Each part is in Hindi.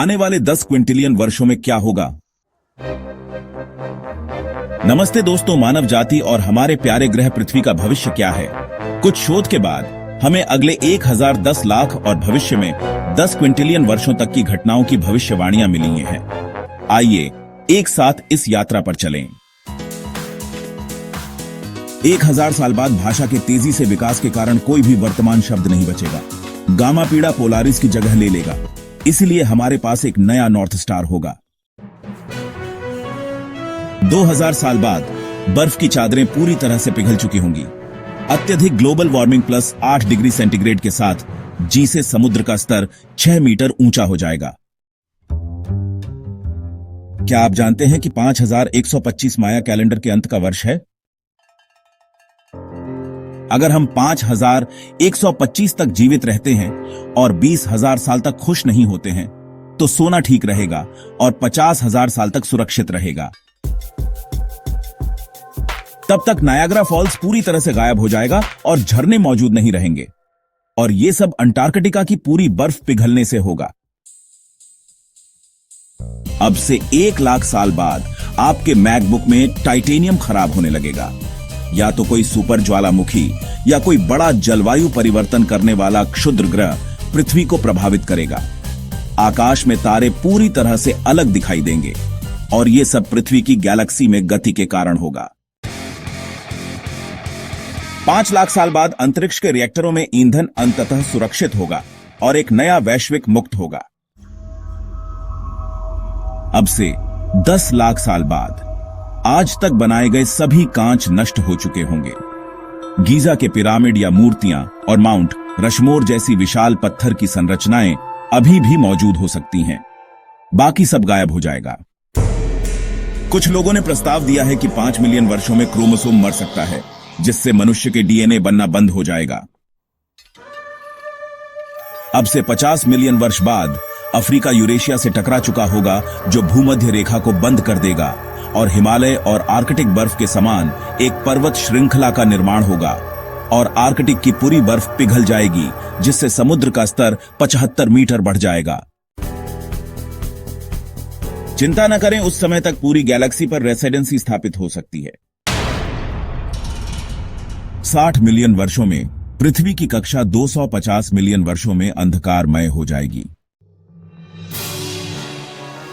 आने वाले 10 क्विंटिलियन वर्षों में क्या होगा। नमस्ते दोस्तों, मानव जाति और हमारे प्यारे ग्रह पृथ्वी का भविष्य क्या है। कुछ शोध के बाद हमें अगले 1010 लाख और भविष्य में 10 क्विंटिलियन वर्षों तक की घटनाओं की भविष्यवाणियां मिली हैं। आइए एक साथ इस यात्रा पर चलें। 1000 साल बाद भाषा के तेजी से विकास के कारण कोई भी वर्तमान शब्द नहीं बचेगा। गामा पीड़ा पोलारिस की जगह ले लेगा, इसलिए हमारे पास एक नया नॉर्थ स्टार होगा। 2000 साल बाद बर्फ की चादरें पूरी तरह से पिघल चुकी होंगी। अत्यधिक global warming plus 8 degree centigrade के साथ जी से समुद्र का स्तर 6 मीटर ऊंचा हो जाएगा। क्या आप जानते हैं कि 5125 माया कैलेंडर के अंत का वर्ष है? अगर हम 5125 तक जीवित रहते हैं और 20,000 साल तक खुश नहीं होते हैं तो सोना ठीक रहेगा और 50,000 साल तक सुरक्षित रहेगा। तब तक नायाग्रा फॉल्स पूरी तरह से गायब हो जाएगा और झरने मौजूद नहीं रहेंगे, और यह सब अंटार्कटिका की पूरी बर्फ पिघलने से होगा। अब से 1 लाख साल बाद आपके मैकबुक में टाइटेनियम खराब होने लगेगा, या तो कोई सुपर ज्वालामुखी या कोई बड़ा जलवायु परिवर्तन करने वाला क्षुद्र ग्रह पृथ्वी को प्रभावित करेगा। आकाश में तारे पूरी तरह से अलग दिखाई देंगे, और यह सब पृथ्वी की गैलेक्सी में गति के कारण होगा। 5 लाख साल बाद अंतरिक्ष के रिएक्टरों में ईंधन अंततः सुरक्षित होगा और एक नया वैश्विक मुक्त होगा। अब से 10 लाख साल बाद आज तक बनाए गए सभी कांच नष्ट हो चुके होंगे। गीजा के पिरामिड या मूर्तियां और माउंट रशमोर जैसी विशाल पत्थर की संरचनाएं अभी भी मौजूद हो सकती हैं। बाकी सब गायब हो जाएगा। कुछ लोगों ने प्रस्ताव दिया है कि 5 मिलियन वर्षों में क्रोमोसोम मर सकता है, जिससे मनुष्य के डीएनए बनना बंद हो जाएगा। अब से 50 मिलियन वर्ष बाद अफ्रीका यूरेशिया से टकरा चुका होगा, जो भूमध्य रेखा को बंद कर देगा, और हिमालय और आर्कटिक बर्फ के समान एक पर्वत श्रृंखला का निर्माण होगा, और आर्कटिक की पूरी बर्फ पिघल जाएगी, जिससे समुद्र का स्तर 75 मीटर बढ़ जाएगा। चिंता न करें, उस समय तक पूरी गैलेक्सी पर रेसिडेंसी स्थापित हो सकती है। 60 मिलियन वर्षों में पृथ्वी की कक्षा 250 मिलियन वर्षों में अंधकारमय हो जाएगी।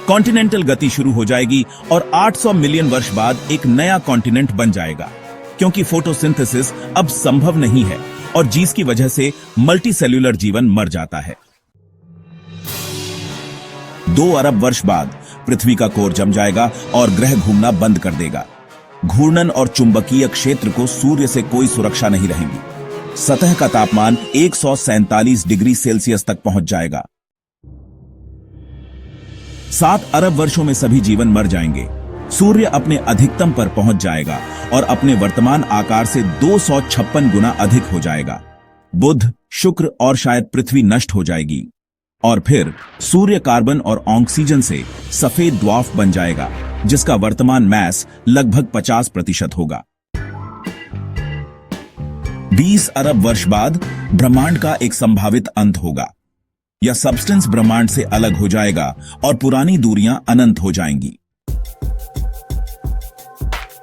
कॉन्टिनेंटल गति शुरू हो जाएगी और 800 मिलियन वर्ष बाद एक नया कॉन्टिनेंट बन जाएगा, क्योंकि फोटोसिंथेसिस अब संभव नहीं है और जिसकी वजह से मल्टीसेल्यूलर जीवन मर जाता है। 2 अरब वर्ष बाद पृथ्वी का कोर जम जाएगा और ग्रह घूमना बंद कर देगा। घूर्णन और चुंबकीय क्षेत्र को सूर्य से कोई सुरक्षा नहीं रहेगी। सतह का तापमान 147 डिग्री सेल्सियस तक पहुंच जाएगा। 7 अरब वर्षों में सभी जीवन मर जाएंगे। सूर्य अपने अधिकतम पर पहुंच जाएगा और अपने वर्तमान आकार से 256 गुना अधिक हो जाएगा। बुध, शुक्र और शायद पृथ्वी नष्ट हो जाएगी, और फिर सूर्य कार्बन और ऑक्सीजन से सफेद ड्वार्फ बन जाएगा, जिसका वर्तमान मैस लगभग 50% होगा। 20 अरब वर्ष बाद ब्रह्मांड का एक संभावित अंत होगा, या सब्सटेंस ब्रह्मांड से अलग हो जाएगा और पुरानी दूरियां अनंत हो जाएंगी।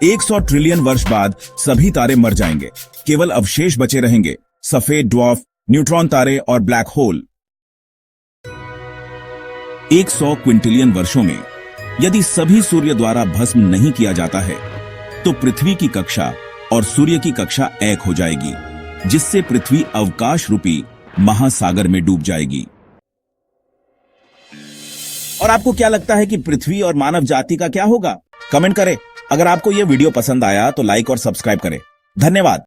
100 ट्रिलियन वर्ष बाद सभी तारे मर जाएंगे। केवल अवशेष बचे रहेंगे, सफेद ड्वार्फ, न्यूट्रॉन तारे और ब्लैक होल। 100 क्विंटिलियन वर्षों में यदि सभी सूर्य द्वारा भस्म नहीं किया जाता है तो पृथ्वी की कक्षा और सूर्य की कक्षा एक हो जाएगी, जिससे पृथ्वी अवकाश रूपी महासागर में डूब जाएगी। और आपको क्या लगता है कि पृथ्वी और मानव जाति का क्या होगा? कमेंट करें। अगर आपको यह वीडियो पसंद आया तो लाइक और सब्सक्राइब करें। धन्यवाद।